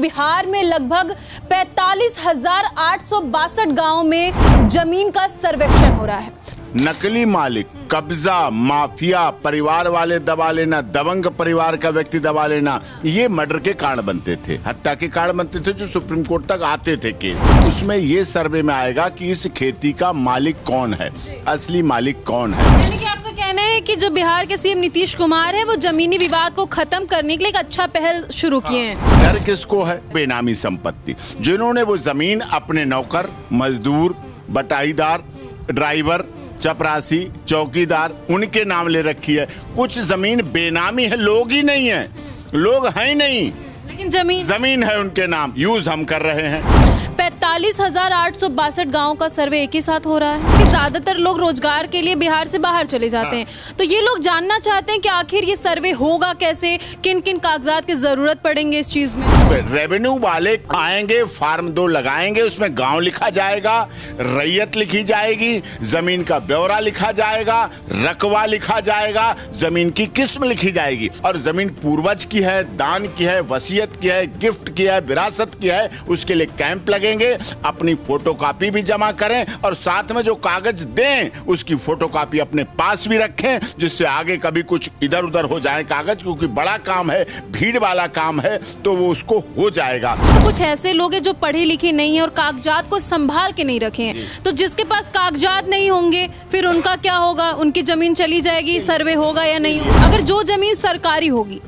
बिहार में लगभग 45,862 गांवों में जमीन का सर्वेक्षण हो रहा है। नकली मालिक, कब्जा, माफिया, परिवार वाले दबा लेना, दबंग परिवार का व्यक्ति दबा लेना, ये मर्डर के कारण बनते थे, हत्या के कारण बनते थे, जो सुप्रीम कोर्ट तक आते थे केस। उसमें ये सर्वे में आएगा कि इस खेती का मालिक कौन है, असली मालिक कौन है। यानी कि आपका कहना है कि जो बिहार के सीएम नीतीश कुमार है वो जमीनी विवाद को खत्म करने के लिए एक अच्छा पहल शुरू किए हैं। डर किसको है? बेनामी संपत्ति। जिन्होंने वो जमीन अपने नौकर, मजदूर, बटाईदार, ड्राइवर, चपरासी, चौकीदार, उनके नाम ले रखी है। कुछ जमीन बेनामी है, लोग ही नहीं है, लोग हैं ही नहीं, लेकिन जमीन है उनके नाम, यूज हम कर रहे हैं। 45,862 गांवों का सर्वे एक ही साथ हो रहा है कि ज्यादातर लोग रोजगार के लिए बिहार से बाहर चले जाते हैं। तो ये लोग जानना चाहते हैं कि आखिर ये सर्वे होगा कैसे, किन किन कागजात की जरूरत पड़ेंगे इस चीज में। रेवेन्यू वाले आएंगे, फार्म 2 लगाएंगे, उसमें गांव लिखा जाएगा, रैयत लिखी जाएगी, जमीन का ब्यौरा लिखा जाएगा, रकबा लिखा जाएगा, जमीन की किस्म लिखी जाएगी, और जमीन पूर्वज की है, दान की है, वसीयत की है, गिफ्ट की है, विरासत की है, उसके लिए कैंप लगेंगे। अपनी फोटोकॉपी भी जमा करें और साथ में जो कागज दें उसकी फोटोकॉपी अपने पास भी रखें, जिससे आगे कभी कुछ इधर उधर हो जाए कागज, क्योंकि बड़ा काम है, भीड़ वाला काम है, तो वो उसको हो जाएगा। तो कुछ ऐसे लोग हैं जो पढ़े लिखे नहीं है और कागजात को संभाल के नहीं रखे हैं, तो जिसके पास कागजात नहीं होंगे फिर उनका क्या होगा? उनकी जमीन चली जाएगी, सर्वे होगा या नहीं होगा? अगर जो जमीन सरकारी होगी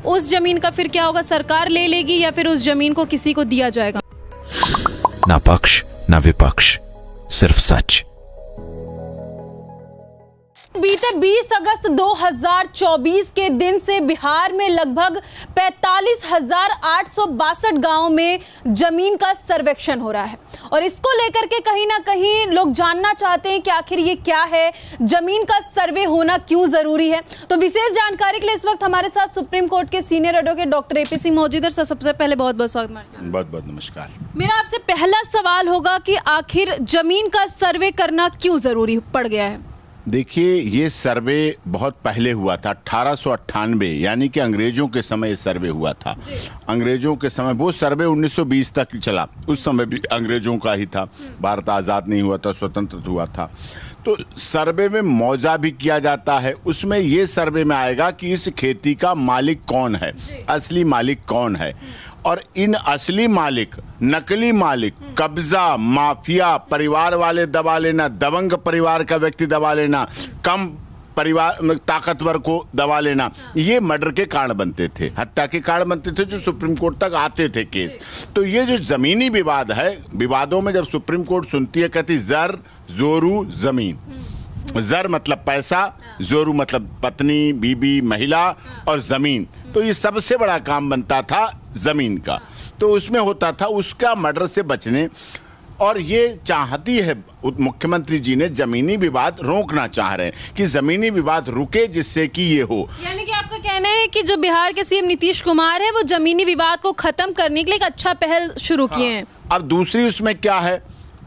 उस जमीन का फिर क्या होगा? सरकार ले लेगी या फिर उस जमीन को किसी को दिया जाएगा? ना पक्ष ना विपक्ष, सिर्फ सच। बीते 20 अगस्त 2024 के दिन से बिहार में लगभग 45,862 गांवों में जमीन का सर्वेक्षण हो रहा है, और इसको लेकर के कहीं ना कहीं लोग जानना चाहते हैं कि आखिर ये क्या है, जमीन का सर्वे होना क्यों जरूरी है। तो विशेष जानकारी के लिए इस वक्त हमारे साथ सुप्रीम कोर्ट के senior advocate doctor AP Singh मौजूद है। सर, सबसे पहले बहुत बहुत स्वागत। बहुत बहुत नमस्कार। मेरा आपसे पहला सवाल होगा कि आखिर जमीन का सर्वे करना क्यों जरूरी पड़ गया है? देखिए, ये सर्वे बहुत पहले हुआ था, 1898, यानी कि अंग्रेजों के समय ये सर्वे हुआ था। अंग्रेजों के समय वो सर्वे 1920 तक चला, उस समय भी अंग्रेजों का ही था, भारत आज़ाद नहीं हुआ था, स्वतंत्र हुआ था। तो सर्वे में मौजा भी किया जाता है। उसमें ये सर्वे में आएगा कि इस खेती का मालिक कौन है, असली मालिक कौन है, और इन असली मालिक, नकली मालिक, कब्जा, माफिया, परिवार वाले दबा लेना, दबंग परिवार का व्यक्ति दबा लेना, कम परिवार ताकतवर को दबा लेना, ये मर्डर के कारण बनते थे, हत्या के कारण बनते थे, जो सुप्रीम कोर्ट तक आते थे केस। तो ये जो जमीनी विवाद है, विवादों में जब सुप्रीम कोर्ट सुनती है, कहती जर जोरू जमीन। जर मतलब पैसा, जोरू मतलब पत्नी, बीबी, महिला, और जमीन, तो ये सबसे बड़ा काम बनता था जमीन का। तो उसमें होता था उसका मर्डर से बचने, और ये चाहती है मुख्यमंत्री जी ने जमीनी विवाद रोकना चाह रहे हैं कि जमीनी विवाद रुके, जिससे कि ये हो। यानी कि आपका कहना है कि जो बिहार के सीएम नीतीश कुमार है वो जमीनी विवाद को खत्म करने के लिए एक अच्छा पहल शुरू किए हैं। अब दूसरी उसमें क्या है?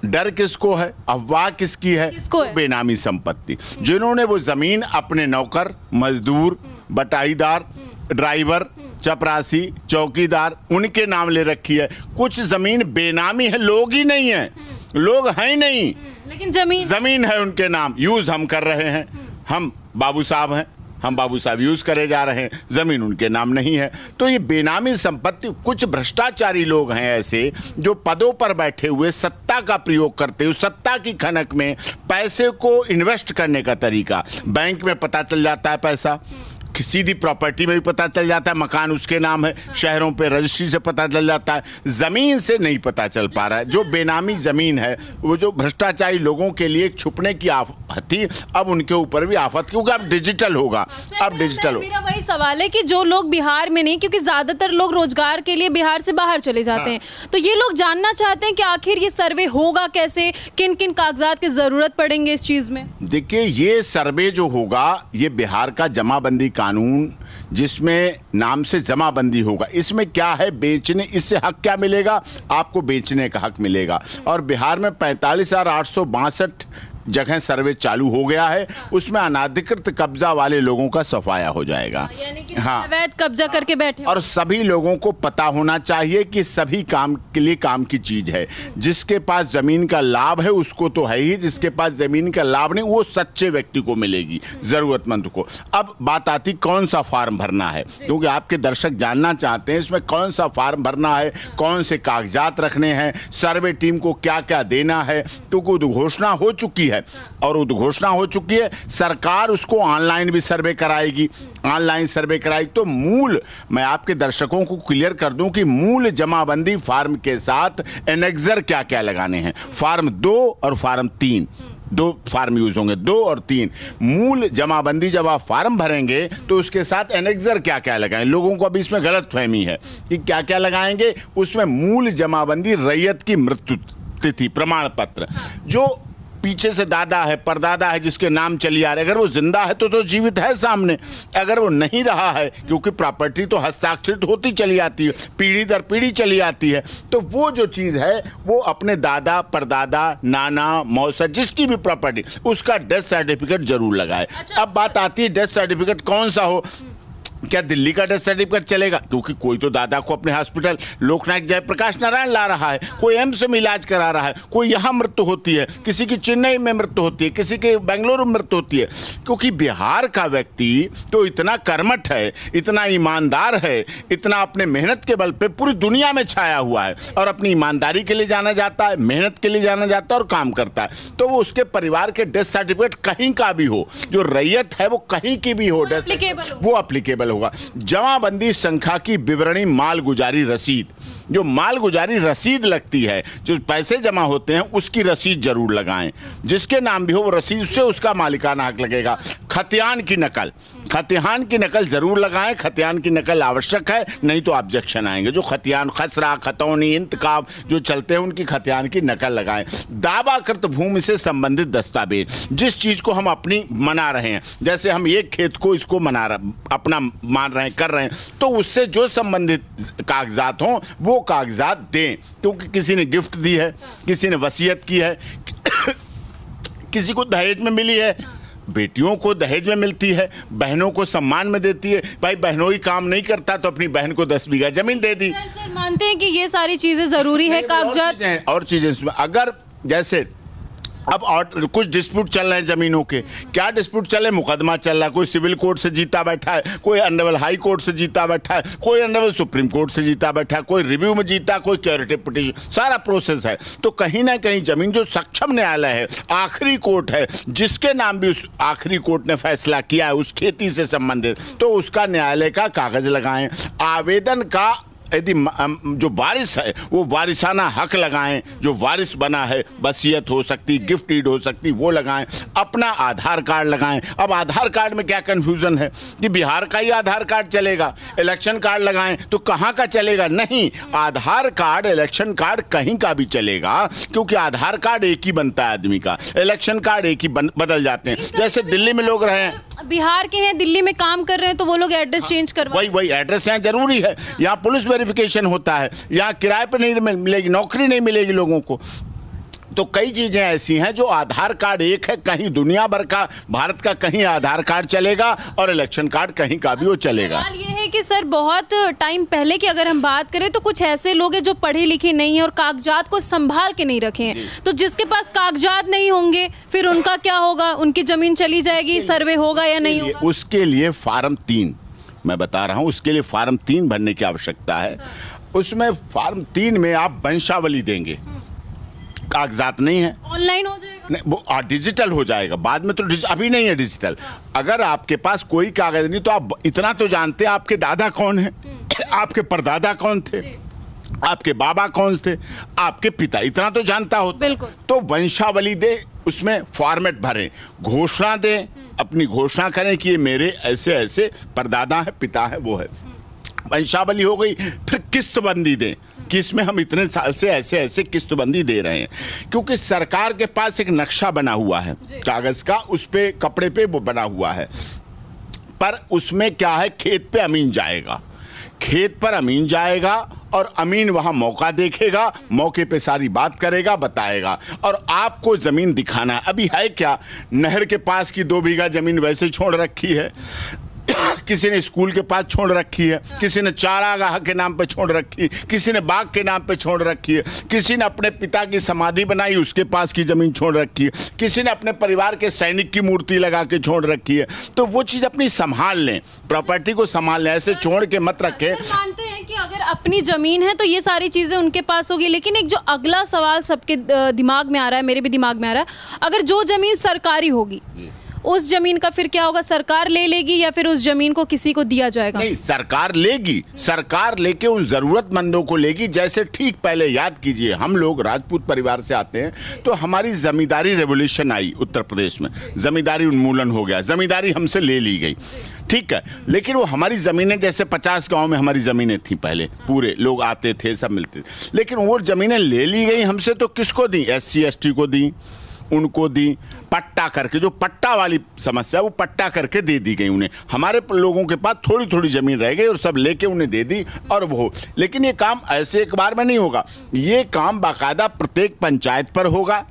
डर किसको है? अफवाह किसकी है? बेनामी संपत्ति। जिन्होंने वो जमीन अपने नौकर, मजदूर, बटाईदार, ड्राइवर, चपरासी, चौकीदार, उनके नाम ले रखी है। कुछ जमीन बेनामी है, लोग ही नहीं है, लोग हैं ही नहीं, लेकिन जमीन है उनके नाम, यूज हम कर रहे हैं। हम बाबू साहब हैं, हम बाबू साहब यूज करे जा रहे हैं, जमीन उनके नाम नहीं है। तो ये बेनामी संपत्ति, कुछ भ्रष्टाचारी लोग हैं ऐसे जो पदों पर बैठे हुए सत्ता का प्रयोग करते हुए, सत्ता की खनक में पैसे को इन्वेस्ट करने का तरीका, बैंक में पता चल जाता है पैसा, सीधी प्रॉपर्टी में भी पता चल जाता है, मकान उसके नाम है, शहरों पे रजिस्ट्री से पता चल जाता है, जमीन से नहीं पता चल पा रहा है। जो बेनामी जमीन है, वो जो भ्रष्टाचारी लोगों के लिए एक छुपने की आफत थी, अब उनके ऊपर भी आफत, क्योंकि अब डिजिटल होगा, अब डिजिटल। मेरा वही सवाल है कि जो लोग बिहार में नहीं, क्योंकि ज्यादातर लोग रोजगार के लिए बिहार से बाहर चले जाते हैं, तो ये लोग जानना चाहते हैं कि आखिर ये सर्वे होगा कैसे, किन किन कागजात की जरूरत पड़ेंगे इस चीज में। देखिए, ये सर्वे जो होगा, ये बिहार का जमाबंदी कानून, जिसमें नाम से जमाबंदी होगा, इसमें क्या है, बेचने, इससे हक क्या मिलेगा? आपको बेचने का हक मिलेगा। और बिहार में 45,862 जगह सर्वे चालू हो गया है, उसमें अनाधिकृत कब्जा वाले लोगों का सफाया हो जाएगा। यानी कि अवैध कब्जा करके बैठे और सभी लोगों को पता होना चाहिए कि सभी काम के लिए काम की चीज है। जिसके पास जमीन का लाभ है उसको तो है ही, जिसके पास जमीन का लाभ नहीं वो सच्चे व्यक्ति को मिलेगी, जरूरतमंद को। अब बात आती कौन सा फॉर्म भरना है, क्योंकि आपके दर्शक जानना चाहते हैं इसमें कौन सा फॉर्म भरना है, कौन से कागजात रखने हैं, सर्वे टीम को क्या क्या देना है। क्योंकि उद्घोषणा हो चुकी है और उद्घोषणा हो चुकी है, सरकार उसको ऑनलाइन भी सर्वे कराएगी, ऑनलाइन सर्वे कराएगी। तो मूल, मैं आपके दर्शकों को क्लियर कर दूं कि मूल जमाबंदी फॉर्म के साथ एनेक्सर क्या क्या लगाने हैं। फॉर्म 2 और फॉर्म 3, 2 फॉर्म यूज होंगे, 2 और 3। मूल जमाबंदी जब आप फॉर्म भरेंगे तो उसके साथ एनेक्सर क्या क्या लगाएं। लोगों को अभी इसमें गलत फहमी है कि क्या क्या लगाएंगे। उसमें मूल जमाबंदी रैयत की मृत्यु तिथि प्रमाण पत्र, जो पीछे से दादा है परदादा है जिसके नाम चली आ रहे, अगर वो जिंदा है तो जीवित है सामने, अगर वो नहीं रहा है, क्योंकि प्रॉपर्टी तो हस्ताक्षरित होती चली आती है, पीढ़ी दर पीढ़ी चली आती है, तो वो जो चीज़ है वो अपने दादा परदादा नाना मौसा जिसकी भी प्रॉपर्टी, उसका डेथ सर्टिफिकेट जरूर लगाए। अब बात आती है डेथ सर्टिफिकेट कौन सा हो। क्या दिल्ली का डेथ सर्टिफिकेट चलेगा, क्योंकि कोई तो दादा को अपने हॉस्पिटल लोकनायक जयप्रकाश नारायण ला रहा है, कोई एम्स में इलाज करा रहा है, कोई यहाँ मृत्यु होती है, किसी की चेन्नई में मृत्यु होती है, किसी के बेंगलुरु में मृत्यु होती है। क्योंकि बिहार का व्यक्ति तो इतना कर्मठ है, इतना ईमानदार है, इतना अपने मेहनत के बल पे पूरी दुनिया में छाया हुआ है और अपनी ईमानदारी के लिए जाना जाता है, मेहनत के लिए जाना जाता है और काम करता है। तो वो उसके परिवार के डेथ सर्टिफिकेट कहीं का भी हो, जो रैयत है वो कहीं की भी हो, वो अप्लीकेबल होगा। जमाबंदी संख्या की विवरणी मालगुजारी रसीद, जो मालगुजारी रसीद लगती है, जो पैसे जमा होते हैं उसकी रसीद जरूर लगाएं। जिसके नाम भी हो वो रसीद से उसका मालिकाना हक लगेगा। खतियान की नकल, खतियान की नकल जरूर लगाएं। खतियान की नकल आवश्यक है, नहीं तो ऑब्जेक्शन आएंगे। जो खतियान, खसरा, खतौनी, इंतकाब जो चलते हैं उनकी खतियान की नकल लगाएं। दावाकृत भूमि से संबंधित दस्तावेज, जिस चीज को हम अपनी मना रहे हैं, जैसे हम एक खेत को इसको मना रहे, अपना मान रहे हैं, कर रहे हैं, तो उससे जो संबंधित कागजात हों वो कागजात दें। क्योंकि किसी ने गिफ्ट दी है, किसी ने वसीयत की है, किसी को दहेज में मिली है, बेटियों को दहेज में मिलती है, बहनों को सम्मान में देती है। भाई बहनोई काम नहीं करता तो अपनी बहन को 10 बीघा जमीन दे दी। सर मानते हैं कि ये सारी चीजें जरूरी है, कागजात और चीजें इसमें, अगर जैसे अब और कुछ डिस्प्यूट चल रहे हैं जमीनों के, क्या डिस्प्यूट चल रहे हैं, मुकदमा चल रहा है, कोई सिविल कोर्ट से जीता बैठा है, कोई ऑनरेबल हाई कोर्ट से जीता बैठा है, कोई ऑनरेबल सुप्रीम कोर्ट से जीता बैठा है, कोई रिव्यू में जीता, कोई क्यूरेटिव पिटीशन, सारा प्रोसेस है। तो कहीं ना कहीं जमीन जो सक्षम न्यायालय है, आखिरी कोर्ट है, जिसके नाम भी उस आखिरी कोर्ट ने फैसला किया है उस खेती से संबंधित, तो उसका न्यायालय का कागज लगाएं। आवेदन का यदि जो वारिस है वो वारिसाना हक लगाएं, जो वारिस बना है, वसीयत हो सकती, गिफ्ट डीड हो सकती, वो लगाएं। अपना आधार कार्ड लगाएं। अब आधार कार्ड में क्या कन्फ्यूजन है कि बिहार का ही आधार कार्ड चलेगा, इलेक्शन कार्ड लगाएं तो कहाँ का चलेगा? नहीं, आधार कार्ड इलेक्शन कार्ड कहीं का भी चलेगा, क्योंकि आधार कार्ड एक ही बनता है आदमी का, इलेक्शन कार्ड एक ही बदल जाते हैं। जैसे दिल्ली में लोग रहे हैं, बिहार के हैं, दिल्ली में काम कर रहे हैं, तो वो लोग एड्रेस चेंज करवा, वही एड्रेस यहाँ जरूरी है। यहाँ पुलिस वेरिफिकेशन होता है, यहाँ किराए पर नहीं मिलेगी, नौकरी नहीं मिलेगी लोगों को। तो कई चीजें ऐसी हैं जो आधार कार्ड एक है, कहीं दुनिया भर का, भारत का कहीं आधार कार्ड चलेगा और इलेक्शन कार्ड कहीं का भी वो चलेगा। सवाल ये है कि सर बहुत टाइम पहले की अगर हम बात करें तो कुछ ऐसे लोग हैं जो पढ़े लिखे नहीं है और कागजात को संभाल के नहीं रखे हैं, तो जिसके पास कागजात नहीं होंगे फिर उनका क्या होगा? उनकी जमीन चली जाएगी, सर्वे होगा या नहीं होगा? उसके लिए फॉर्म 3 मैं बता रहा हूं, उसके लिए फॉर्म 3 भरने की आवश्यकता है। उसमें फॉर्म 3 में आप वंशावली देंगे, कागजात नहीं है, ऑनलाइन हो जाएगा, नहीं वो डिजिटल हो जाएगा बाद में, तो अभी नहीं है डिजिटल। अगर आपके पास कोई कागज नहीं तो आप इतना तो जानते हैं आपके दादा कौन है, आपके परदादा कौन थे, आपके बाबा कौन थे, आपके पिता, इतना तो जानता हो। तो वंशावली दे, उसमें फॉर्मेट भरें, घोषणा दें, अपनी घोषणा करें कि ये मेरे ऐसे ऐसे परदादा है, पिता है, वो है, वंशावली हो गई। फिर किस्तबंदी दें कि इसमें हम इतने साल से ऐसे ऐसे किस्तबंदी दे रहे हैं, क्योंकि सरकार के पास एक नक्शा बना हुआ है कागज का, उस पे कपड़े पे वो बना हुआ है, पर उसमें क्या है, खेत पे अमीन जाएगा, खेत पर अमीन जाएगा और अमीन वहां मौका देखेगा, मौके पे सारी बात करेगा, बताएगा और आपको जमीन दिखाना है। अभी है क्या, नहर के पास की 2 बीघा जमीन वैसे छोड़ रखी है, किसी ने स्कूल के पास छोड़ रखी है, किसी ने चारागाह के नाम पे छोड़ रखी है, किसी ने बाग के नाम पे छोड़ रखी है, किसी ने अपने पिता की समाधि बनाई उसके पास की जमीन छोड़ रखी है, किसी ने अपने परिवार के सैनिक की मूर्ति लगा के छोड़ रखी है। तो वो चीज़ अपनी संभाल लें, प्रॉपर्टी को संभाल लें, ऐसे छोड़ के मत रखें। मानते हैं कि अगर अपनी जमीन है तो ये सारी चीजें उनके पास होगी, लेकिन एक जो अगला सवाल सबके दिमाग में आ रहा है, मेरे भी दिमाग में आ रहा है, अगर जो जमीन सरकारी होगी उस जमीन का फिर क्या होगा? सरकार ले लेगी या फिर उस जमीन को किसी को दिया जाएगा? नहीं, सरकार लेगी, सरकार लेके उन जरूरतमंदों को लेगी। जैसे ठीक पहले याद कीजिए, हम लोग राजपूत परिवार से आते हैं तो हमारी जमींदारी रेवोल्यूशन आई उत्तर प्रदेश में, जमींदारी उन्मूलन हो गया, जमींदारी हमसे ले ली गई, ठीक है। लेकिन वो हमारी ज़मीनें, जैसे 50 गांव में हमारी ज़मीनें थी पहले, पूरे लोग आते थे, सब मिलते थे, लेकिन वो ज़मीनें ले ली गई हमसे। तो किसको दी? SC ST को दी, उनको दी, पट्टा करके, जो पट्टा वाली समस्या वो पट्टा करके दे दी गई उन्हें। हमारे लोगों के पास थोड़ी थोड़ी ज़मीन रह गई और सब लेके उन्हें दे दी और वो। लेकिन ये काम ऐसे एक बार में नहीं होगा, ये काम बाकायदा प्रत्येक पंचायत पर होगा।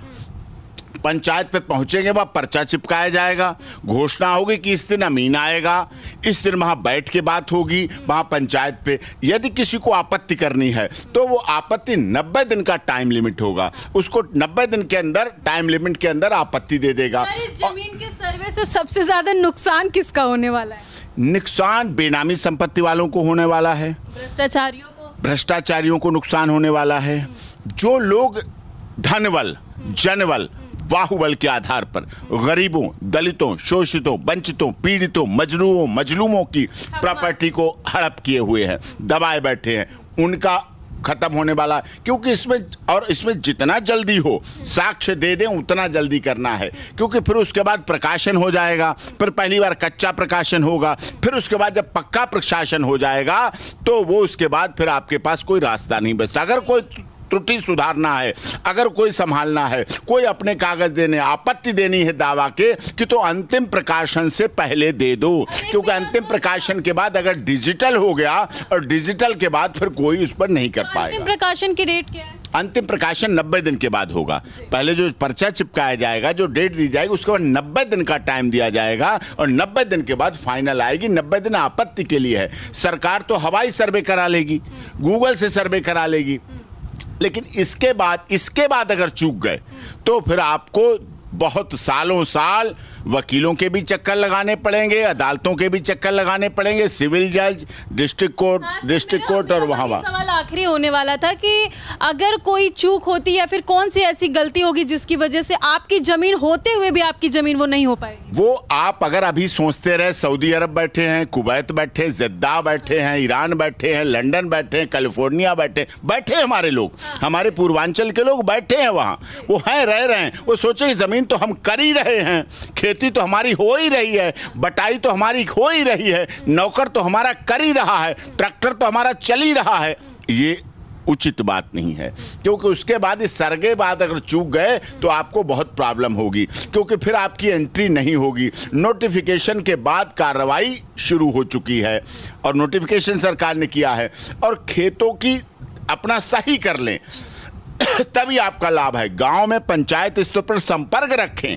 पंचायत तक पहुंचेंगे, वहाँ पर्चा चिपकाया जाएगा, घोषणा होगी कि इस दिन अमीन आएगा, इस दिन वहाँ बैठ के बात होगी वहाँ पंचायत पे। यदि किसी को आपत्ति करनी है तो वो आपत्ति 90 दिन का टाइम लिमिट होगा, उसको 90 दिन के अंदर, टाइम लिमिट के अंदर आपत्ति दे देगा। इस जमीन के सर्वे से सबसे ज्यादा नुकसान किसका होने वाला है? नुकसान बेनामी संपत्ति वालों को होने वाला है, भ्रष्टाचारियों को नुकसान होने वाला है। जो लोग धनबल, जनबल, बाहुबल के आधार पर गरीबों, दलितों, शोषितों, वंचितों, पीड़ितों, मजलूमों की प्रॉपर्टी को हड़प किए हुए हैं, दबाए बैठे हैं, उनका खत्म होने वाला। क्योंकि इसमें जितना जल्दी हो साक्ष्य दे दें उतना जल्दी करना है, क्योंकि फिर उसके बाद प्रकाशन हो जाएगा, फिर पहली बार कच्चा प्रकाशन होगा, फिर उसके बाद जब पक्का प्रकाशन हो जाएगा तो वो उसके बाद फिर आपके पास कोई रास्ता नहीं बचता। अगर कोई त्रुटि सुधारना है, अगर कोई संभालना है, कोई अपने कागज देने, आपत्ति देनी है दावा के, कि तो अंतिम प्रकाशन से पहले दे दो। क्योंकि अंतिम प्रकाशन के बाद अगर डिजिटल हो गया और डिजिटल के बाद फिर कोई उस पर नहीं कर पाएगा। अंतिम प्रकाशन की डेट क्या है? अंतिम प्रकाशन 90 दिन के बाद होगा। पहले जो पर्चा चिपकाया जाएगा, जो डेट दी जाएगी, उसके बाद 90 दिन का टाइम दिया जाएगा और 90 दिन के बाद फाइनल आएगी। 90 दिन आपत्ति के लिए है। सरकार तो हवाई सर्वे करा लेगी, गूगल से सर्वे करा लेगी, लेकिन इसके बाद अगर चूक गए तो फिर आपको बहुत सालों साल वकीलों के भी चक्कर लगाने पड़ेंगे, अदालतों के भी चक्कर लगाने पड़ेंगे, सिविल जज, डिस्ट्रिक्ट कोर्ट और वहाँ सवाल आखिरी होने वाला था कि अगर कोई चूक होती या फिर कौन सी ऐसी गलती होगी जिसकी वजह से आपकी जमीन होते हुए भी आपकी जमीन वो नहीं हो पाएगी? वो आप अगर अभी सोचते रहे, सऊदी अरब बैठे हैं, कुवैत बैठे हैं, जद्दा बैठे हैं, ईरान बैठे हैं, लंदन बैठे हैं, कैलिफोर्निया बैठे हमारे लोग, हमारे पूर्वांचल के लोग बैठे हैं वहाँ, वो हैं, रह रहे हैं। वो सोचे कि जमीन तो हम कर ही रहे हैं, खेती तो हमारी हो ही रही है, बटाई तो हमारी हो ही रही है, नौकर तो हमारा कर ही रहा है, ट्रैक्टर तो हमारा चल ही रहा है। ये उचित बात नहीं है, क्योंकि उसके बाद इस सरगे बाद अगर चूक गए तो आपको बहुत प्रॉब्लम होगी, क्योंकि फिर आपकी एंट्री नहीं होगी। नोटिफिकेशन के बाद कार्रवाई शुरू हो चुकी है और नोटिफिकेशन सरकार ने किया है, और खेतों की अपना सही कर लें तभी आपका लाभ है। गांव में पंचायत स्तर पर संपर्क रखें,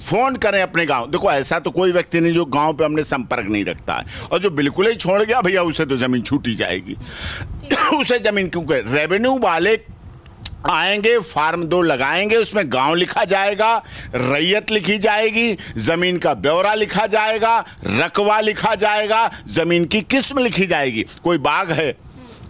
फोन करें अपने गांव। देखो, ऐसा तो कोई व्यक्ति नहीं जो गांव पे हमने संपर्क नहीं रखता है, और जो बिल्कुल ही छोड़ गया भैया उसे तो जमीन छूटी जाएगी उसे जमीन क्यों कहे? रेवेन्यू वाले आएंगे, फार्म 2 लगाएंगे, उसमें गांव लिखा जाएगा, रैयत लिखी जाएगी, जमीन का ब्यौरा लिखा जाएगा, रकबा लिखा जाएगा, जमीन की किस्म लिखी जाएगी, कोई बाग है,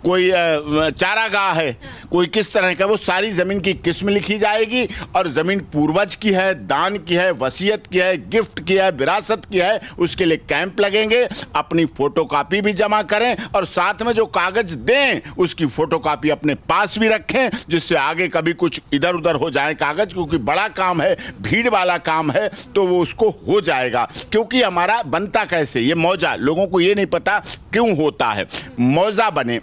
कोई चारागाह है, कोई किस तरह का, वो सारी ज़मीन की किस्म लिखी जाएगी। और ज़मीन पूर्वज की है, दान की है, वसीयत की है, गिफ्ट की है, विरासत की है, उसके लिए कैंप लगेंगे। अपनी फ़ोटोकॉपी भी जमा करें और साथ में जो कागज़ दें उसकी फ़ोटोकॉपी अपने पास भी रखें, जिससे आगे कभी कुछ इधर उधर हो जाए कागज़, क्योंकि बड़ा काम है, भीड़ वाला काम है, तो वो उसको हो जाएगा। क्योंकि हमारा बनता कैसे, ये मौजा, लोगों को ये नहीं पता क्यों होता है। मौजा बने,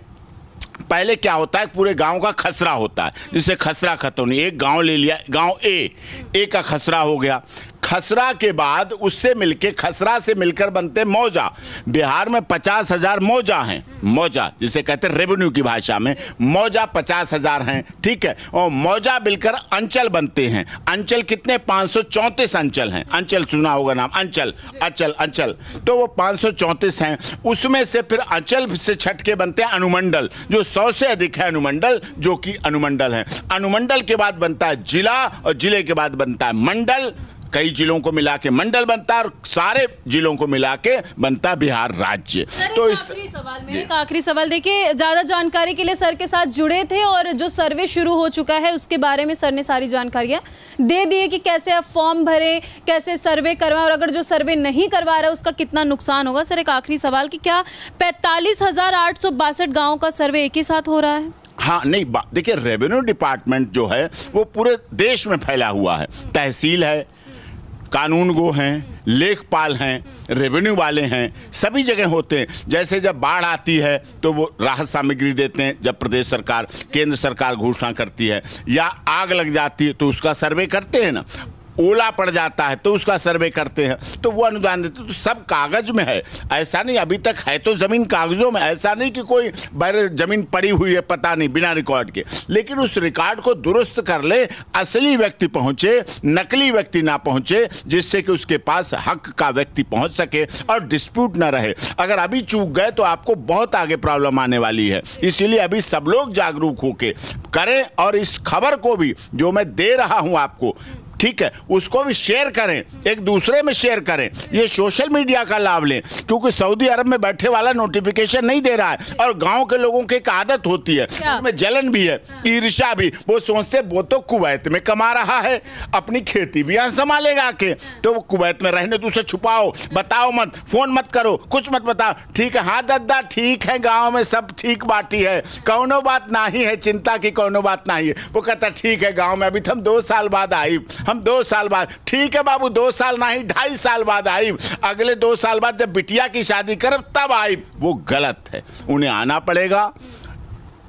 पहले क्या होता है, पूरे गांव का खसरा होता है, जिससे खसरा खत्म नहीं। एक गांव ले लिया, गांव ए का खसरा हो गया, खसरा के बाद उससे मिलके, खसरा से मिलकर बनते मौजा। बिहार में 50,000 मौजा हैं, मौजा जिसे कहते हैं रेवेन्यू की भाषा में, मौजा 50,000 हैं, ठीक है। और मौजा मिलकर अंचल बनते हैं। अंचल कितने? 534 अंचल हैं। अंचल सुना होगा नाम, अंचल, अंचल, अंचल, तो वो 534 हैं। उसमें से फिर अंचल से छटके बनते हैं अनुमंडल, जो 100 से अधिक है अनुमंडल, जो कि अनुमंडल है। अनुमंडल के बाद बनता है जिला, और जिले के बाद बनता है मंडल। कई जिलों को मिला के मंडल बनता है, और सारे जिलों को मिला के बनता बिहार राज्य। तो इस आखिरी सवाल देखिए, ज्यादा जानकारी के लिए सर के साथ जुड़े थे, और जो सर्वे शुरू हो चुका है उसके बारे में सर ने सारी जानकारियां दे दी है कि कैसे आप फॉर्म भरे, कैसे सर्वे करवाएं, और अगर जो सर्वे नहीं करवा रहा है उसका कितना नुकसान होगा। सर एक आखिरी सवाल कि क्या 45,862 गाँव का सर्वे एक ही साथ हो रहा है? हाँ, नहीं, देखिए रेवेन्यू डिपार्टमेंट जो है वो पूरे देश में फैला हुआ है। तहसील है, कानून गो हैं, लेखपाल हैं, रेवेन्यू वाले हैं, सभी जगह होते हैं। जैसे जब बाढ़ आती है तो वो राहत सामग्री देते हैं, जब प्रदेश सरकार, केंद्र सरकार घोषणा करती है, या आग लग जाती है तो उसका सर्वे करते हैं ना, ओला पड़ जाता है तो उसका सर्वे करते हैं, तो वो अनुदान देते हैं। तो सब कागज में है, ऐसा नहीं, अभी तक है तो जमीन कागजों में, ऐसा नहीं कि कोई बाहर जमीन पड़ी हुई है पता नहीं बिना रिकॉर्ड के। लेकिन उस रिकॉर्ड को दुरुस्त कर ले, असली व्यक्ति पहुंचे, नकली व्यक्ति ना पहुंचे, जिससे कि उसके पास हक का व्यक्ति पहुंच सके और डिस्प्यूट ना रहे। अगर अभी चूक गए तो आपको बहुत आगे प्रॉब्लम आने वाली है। इसीलिए अभी सब लोग जागरूक होके करें, और इस खबर को भी जो मैं दे रहा हूं आपको, ठीक है, उसको भी शेयर करें, एक दूसरे में शेयर करें, ये सोशल मीडिया का लाभ लें, क्योंकि सऊदी अरब में बैठे वाला नोटिफिकेशन नहीं दे रहा है, और गांव के लोगों की एक आदत होती है, उसमें जलन भी है, ईर्ष्या भी। वो सोचते वो तो कुवैत में कमा रहा है, अपनी खेती भी यहाँ संभालेगा के, तो वो कुवैत में रहने तो उसे छुपाओ, बताओ मत, फोन मत करो, कुछ मत बताओ, ठीक है, हाँ दादा ठीक है, गाँव में सब ठीक बाटी है, कौनो बात नहीं है, चिंता की कौनो बात नहीं है। वो कहता ठीक है, गाँव में अभी तो हम 2 साल बाद आई, हम 2 साल बाद, ठीक है बाबू, 2 साल नहीं 2.5 साल बाद आई, अगले 2 साल बाद जब बिटिया की शादी करब तब आई। वो गलत है, उन्हें आना पड़ेगा,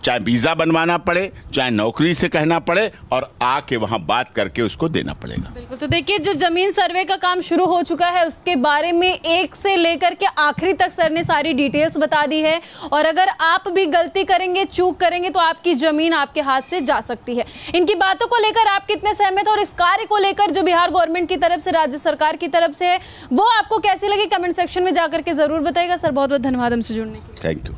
चाहे वीजा बनवाना पड़े, चाहे नौकरी से कहना पड़े, और आके वहां बात करके उसको देना पड़ेगा। बिल्कुल। तो देखिए, जो जमीन सर्वे का काम शुरू हो चुका है उसके बारे में एक से लेकर के आखिरी तक सर ने सारी डिटेल्स बता दी है, और अगर आप भी गलती करेंगे, चूक करेंगे, तो आपकी जमीन आपके हाथ से जा सकती है। इनकी बातों को लेकर आप कितने सहमत हैं, और इस कार्य को लेकर जो बिहार गवर्नमेंट की तरफ से, राज्य सरकार की तरफ से है, वो आपको कैसी लगी, कमेंट सेक्शन में जाकर के जरूर बताइएगा। सर बहुत बहुत धन्यवाद हमसे जुड़ने के लिए। Thank you.